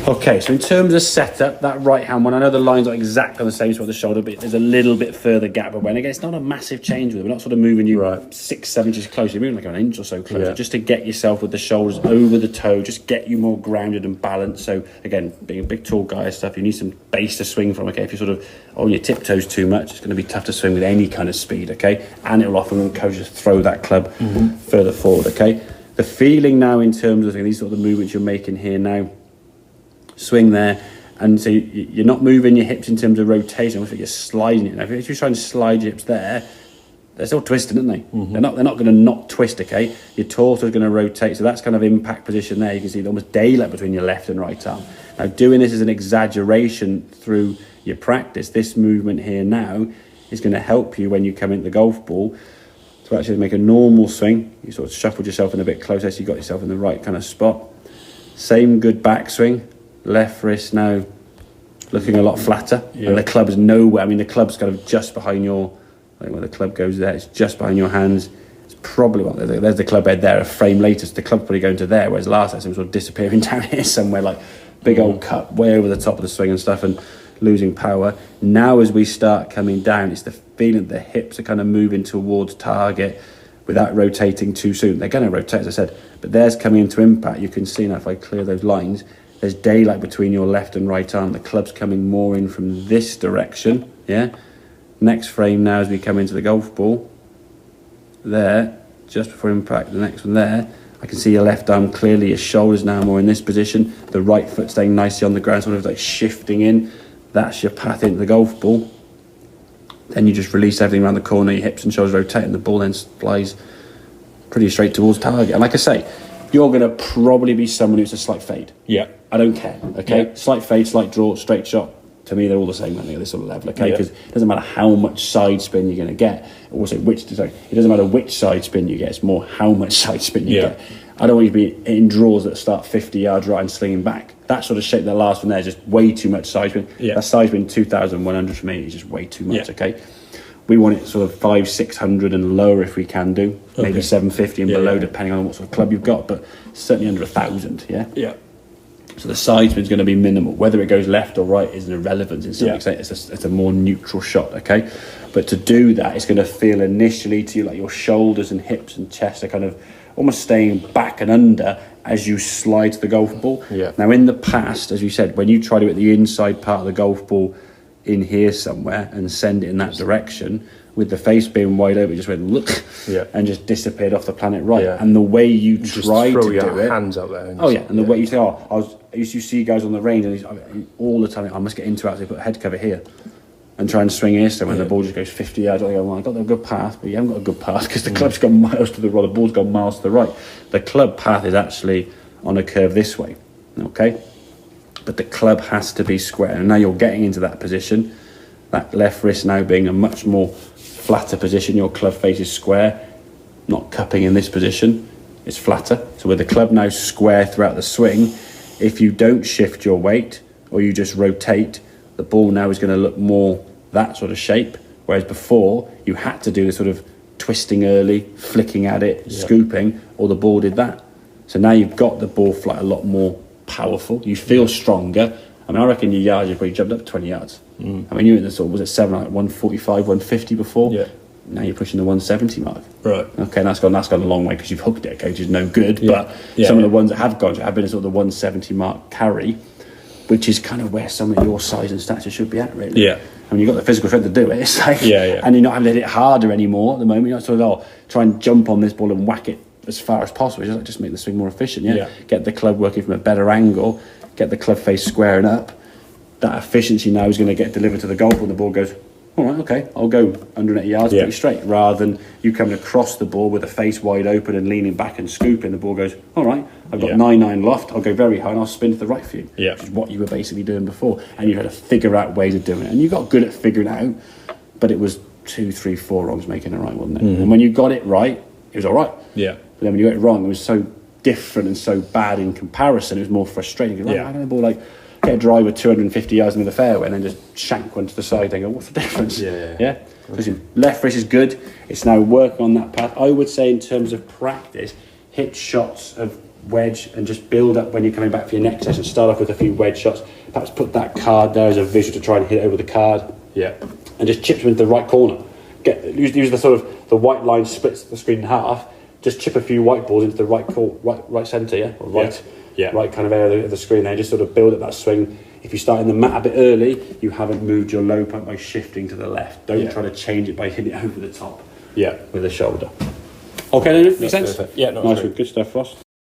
Okay, so in terms of setup, that right hand one, I know the line's not exactly on the same spot of the shoulder, but there's a little bit further gap. But when again, it's not a massive change with it. We're not sort of moving you 6-7 inches closer. You're moving like an inch or so closer, just to get yourself with the shoulders over the toe, just get you more grounded and balanced. So again, being a big tall guy and stuff, you need some base to swing from. Okay, if you're sort of on your tiptoes too much, it's going to be tough to swing with any kind of speed. Okay, and it will often encourage you to throw that club further forward. Okay, the feeling now in terms of these sort of movements you're making here now. Swing there, and so you're not moving your hips in terms of rotation. Almost like you're sliding it. Now, if you're trying to slide your hips there, they're still twisting, aren't they? They're not going to not twist. Okay, your torso is going to rotate, so that's kind of impact position there. You can see almost daylight between your left and right arm. Now, doing this as an exaggeration through your practice, this movement here now is going to help you when you come into the golf ball to actually make a normal swing. You sort of shuffled yourself in a bit closer, so you got yourself in the right kind of spot. Same good backswing. Left wrist now looking a lot flatter, and the club is nowhere. I mean, the club's kind of just behind your, I think where the club goes there, it's just behind your hands. It's probably, well, there's the club head there, a frame later, so the club's probably going to there, whereas last time it was sort of disappearing down here somewhere, like big old cut way over the top of the swing and stuff, and losing power. Now as we start coming down, it's the feeling that the hips are kind of moving towards target without rotating too soon. They're going to rotate, as I said, but there's coming into impact. You can see now if I clear those lines, there's daylight between your left and right arm. The club's coming more in from this direction. Next frame now as we come into the golf ball. There, just before impact, the next one there. I can see your left arm clearly, your shoulders now more in this position. The right foot staying nicely on the ground, sort of like shifting in. That's your path into the golf ball. Then you just release everything around the corner, your hips and shoulders rotate, and the ball then flies pretty straight towards target. And like I say, you're going to probably be someone who's a slight fade. I don't care, okay? Slight fade, slight draw, straight shot. To me, they're all the same, aren't they, at this sort of level, okay? Because it doesn't matter how much side spin you're going to get. Also, it doesn't matter which side spin you get. It's more how much side spin you get. I don't want you to be in draws that start 50 yards right and slinging back. That sort of shape, that last one there, is just way too much side spin. That side spin 2,100 for me is just way too much, okay? We want it sort of 500-600 and lower if we can do. Maybe 750 and below, depending on what sort of club you've got, but certainly under 1,000, So the side spin's going to be minimal. Whether it goes left or right is irrelevant in some extent. It's a more neutral shot, okay? But to do that, it's going to feel initially to you like your shoulders and hips and chest are kind of almost staying back and under as you slide to the golf ball. Now, in the past, as you said, when you try to hit the inside part of the golf ball in here somewhere and send it in that direction, with the face being wide open, it just went look and just disappeared off the planet and the way you try to do it, hands up there and the way you say, I used to see guys on the range and all the time, I must get into it, they put a head cover here and try and swing here, so when the ball just goes 50 yards, I go, well, I got a good path, but you haven't got a good path because the club's gone miles to the right, the ball's gone miles to the right. The club path is actually on a curve this way, okay? But the club has to be square, and now you're getting into that position, that left wrist now being a much more flatter position. Your club face is square, not cupping in this position, it's flatter. So with the club now square throughout the swing, if you don't shift your weight or you just rotate, the ball now is going to look more that sort of shape, whereas before you had to do the sort of twisting early, flicking at it, scooping, or the ball did that. So now you've got the ball flight a lot more powerful, you feel stronger. I mean, I reckon your yards, you probably jumped up 20 yards. I mean, you were in the sort of, was it 145, 150 before? Now you're pushing the 170 mark. Okay, and that's gone a long way because you've hooked it, okay, which is no good. But some of the ones that have gone have been a sort of the 170 mark carry, which is kind of where some of your size and stature should be at, really. I mean, you've got the physical strength to do it. It's like, and you're not having to hit it harder anymore at the moment. You're not sort of, try and jump on this ball and whack it as far as possible. Just make the swing more efficient, Get the club working from a better angle, get the club face squaring up. That efficiency now is going to get delivered to the golf ball, and the ball goes, all right, okay, I'll go 180 yards pretty straight, rather than you coming across the ball with the face wide open and leaning back and scooping. The ball goes, all right, I've got 9-9 loft, I'll go very high and I'll spin to the right for you, which is what you were basically doing before. And you had to figure out ways of doing it, and you got good at figuring it out, but it was 2, 3, 4 wrongs making it right, wasn't it? And when you got it right, it was all right. But then when you got it wrong, it was so different and so bad in comparison, it was more frustrating. Like, I don't know, ball like get a driver 250 yards into the fairway and then just shank one to the side and go, what's the difference? Listen, left wrist is good. It's now working on that path. I would say in terms of practice, hit shots of wedge and just build up when you're coming back for your next session. Start off with a few wedge shots. Perhaps put that card there as a visual to try and hit it over the card. Yeah. And just chip them into the right corner. Use the sort of the white line splits the screen in half. Just chip a few white balls into the right centre, yeah, or right kind of area of the screen there. Just sort of build up that swing. If you start in the mat a bit early, you haven't moved your low point by shifting to the left. Don't try to change it by hitting it over the top. Yeah, with the shoulder. Okay, then, makes sense. Perfect. Yeah, nice one. Good stuff, Ross.